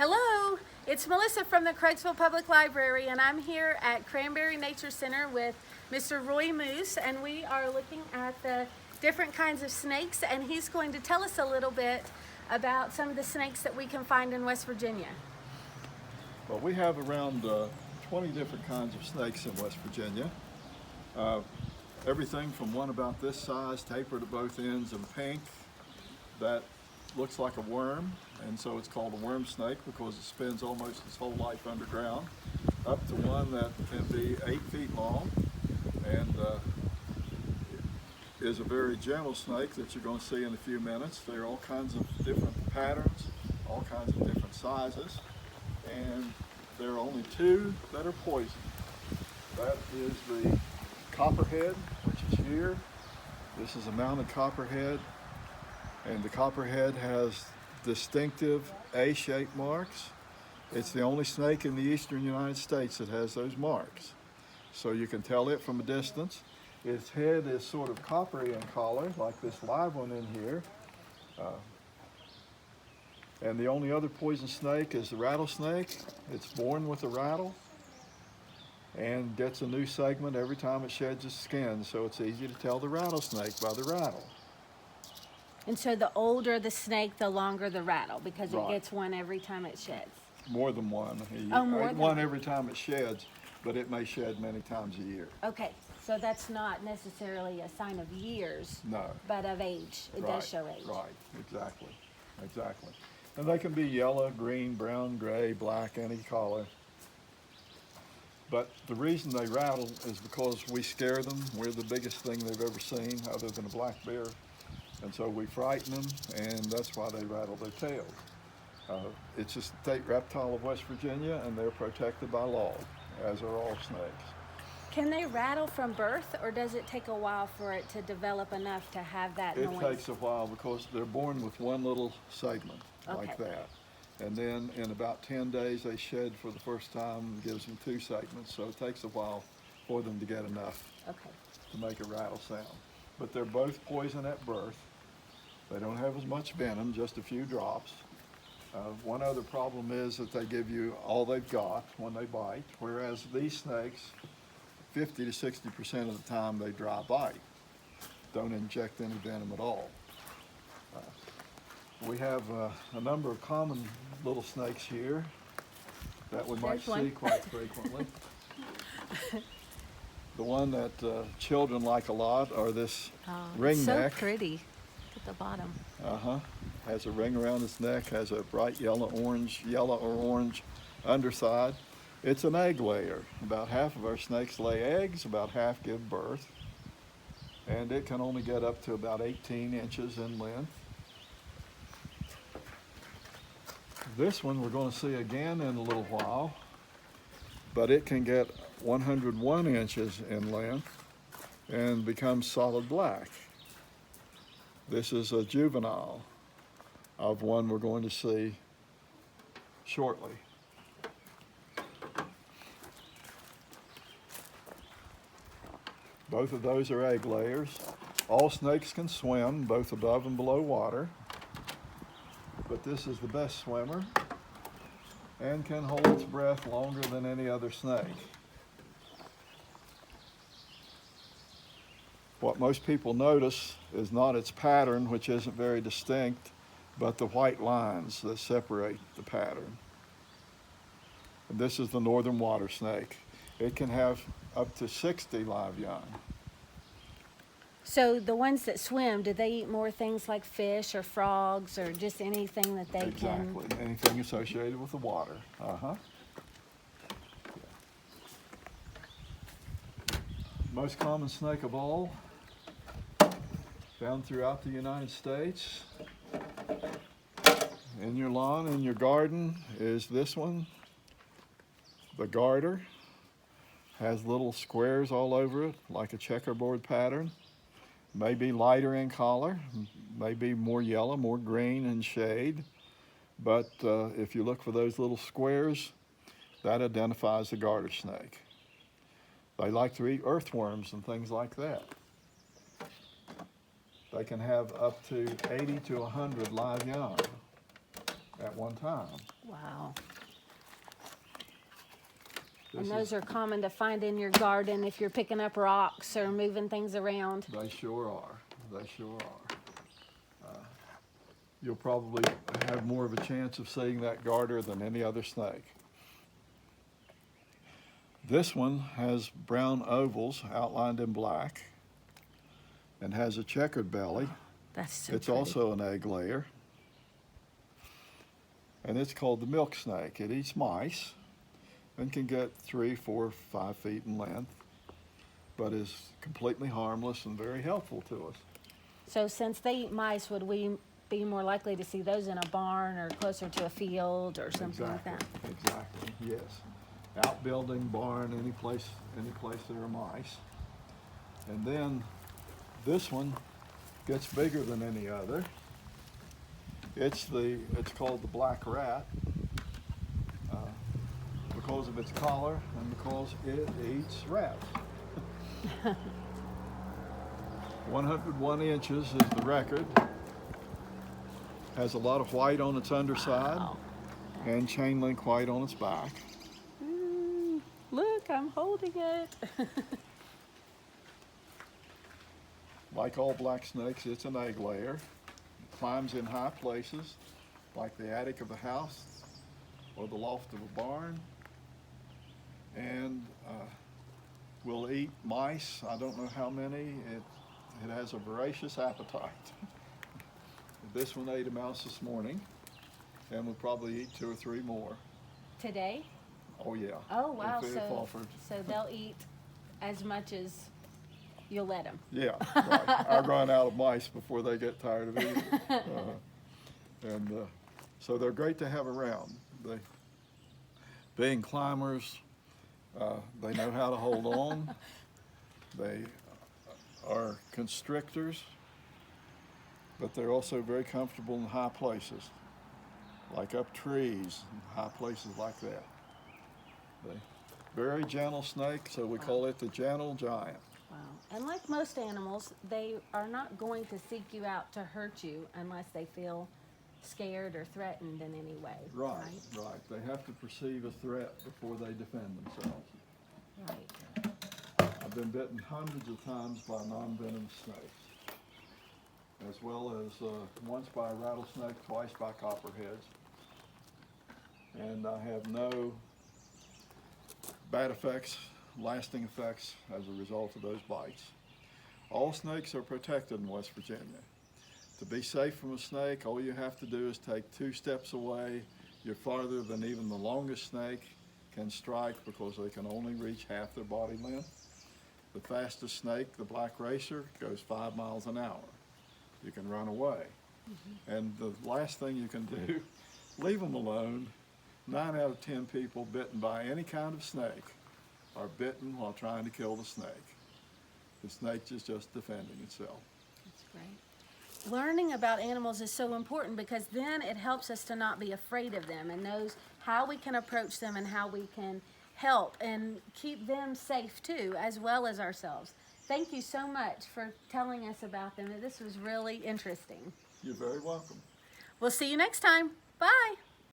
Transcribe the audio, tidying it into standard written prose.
Hello, it's Melissa from the Craigsville Public Library, and I'm here at Cranberry Nature Center with Mr. Roy Moose, and we are looking at the different kinds of snakes, and he's going to tell us a little bit about some of the snakes that we can find in West Virginia. Well, we have around 20 different kinds of snakes in West Virginia. Everything from one about this size, tapered at both ends and pink, that looks like a worm, and so it's called a worm snake because it spends almost its whole life underground, up to one that can be 8 feet long and is a very gentle snake that you're going to see in a few minutes. There are all kinds of different patterns, all kinds of different sizes, and there are only 2 that are poison. That is the copperhead, which is here. This is a mounted copperhead, and the copperhead has distinctive A-shaped marks. It's the only snake in the eastern United States that has those marks. So you can tell it from a distance. Its head is sort of coppery in color, like this live one in here. And the only other poison snake is the rattlesnake. It's born with a rattle and gets a new segment every time it sheds its skin, so it's easy to tell the rattlesnake by the rattle. And so the older the snake, the longer the rattle, because Right. it gets one every time it sheds. More than one. Oh, more than one one. every time it sheds, but it may shed many times a year. Okay, so that's not necessarily a sign of years, No. but of age. It does show age. Right, exactly. And they can be yellow, green, brown, gray, black, any color. But the reason they rattle is because we scare them. We're the biggest thing they've ever seen, other than a black bear. And so we frighten them, and that's why they rattle their tails. It's a state reptile of West Virginia, and they're protected by law, as are all snakes. Can they rattle from birth, or does it take a while for it to develop enough to have that It noise? takes a while because they're born with one little segment like Okay. that. And then in about 10 days they shed for the first time, and gives them 2 segments. So it takes a while for them to get enough Okay. to make a rattle sound. But they're both poison at birth. They don't have as much venom, just a few drops. One other problem is that they give you all they've got when they bite, whereas these snakes, 50 to 60% of the time they dry bite. Don't inject any venom at all. We have a number of common little snakes here that we might There's one. see quite frequently. The one that children like a lot are this ringneck. So pretty at the bottom. Has a ring around its neck, has a bright yellow or orange underside. It's an egg layer. About half of our snakes lay eggs, about half give birth. And it can only get up to about 18 inches in length. This one we're going to see again in a little while, but it can get 101 inches in length and become solid black. This is a juvenile of one we're going to see shortly. Both of those are egg layers. All snakes can swim, both above and below water, but this is the best swimmer and can hold its breath longer than any other snake. What most people notice is not its pattern, which isn't very distinct, but the white lines that separate the pattern. And this is the northern water snake. It can have up to 60 live young. So the ones that swim, do they eat more things like fish or frogs or just anything that they can? Exactly, anything associated with the water. Most common snake of all, found throughout the United States. In your lawn, in your garden, is this one, the garter. Has little squares all over it, like a checkerboard pattern. May be lighter in color, may be more yellow, more green in shade. But if you look for those little squares, that identifies the garter snake. They like to eat earthworms and things like that. They can have up to 80 to 100 live young. at one time. Wow. This And those is- are common to find in your garden if you're picking up rocks or moving things around. They sure are. They sure are. You'll probably have more of a chance of seeing that garter than any other snake. This one has brown ovals outlined in black and has a checkered belly. That's so It's pretty. also an egg layer. And it's called the milk snake. It eats mice and can get 3, 4, 5 feet in length, but is completely harmless and very helpful to us. So since they eat mice, would we be more likely to see those in a barn or closer to a field or something like that? Exactly, yes. Outbuilding, barn, any place there are mice. And then this one gets bigger than any other. It's called the black rat because of its collar and because it eats rats. 101 inches is the record. Has a lot of white on its underside. Wow. And chain link white on its back. Look, I'm holding it. Like all black snakes, it's an egg layer. It climbs in high places, like the attic of a house or the loft of a barn. And will eat mice. I don't know how many. It has a voracious appetite. This one ate a mouse this morning and will probably eat 2 or 3 more. Today? Oh yeah. Oh, wow. If offered. So they'll eat as much as you'll let them. Yeah, right. I run out of mice before they get tired of eating. So they're great to have around. Being climbers, they know how to hold on. They are constrictors, but they're also very comfortable in high places, like up trees, high places like that. Very gentle snake, so we call it the gentle giant. Wow. And like most animals, they are not going to seek you out to hurt you unless they feel scared or threatened in any way. Right. They have to perceive a threat before they defend themselves. Right. I've been bitten hundreds of times by non-venomous snakes, as well as once by a rattlesnake, twice by copperheads. And I have no bad effects, lasting effects as a result of those bites. All snakes are protected in West Virginia. To be safe from a snake, all you have to do is take 2 steps away. You're farther than even the longest snake can strike because they can only reach half their body length. The fastest snake, the black racer, goes 5 miles an hour. You can run away. And the last thing you can do, leave them alone. 9 out of 10 people bitten by any kind of snake are bitten while trying to kill the snake. The snake is just defending itself. That's great. Learning about animals is so important because then it helps us to not be afraid of them and knows how we can approach them and how we can help and keep them safe too, as well as ourselves. Thank you so much for telling us about them. This was really interesting. You're very welcome. We'll see you next time. Bye.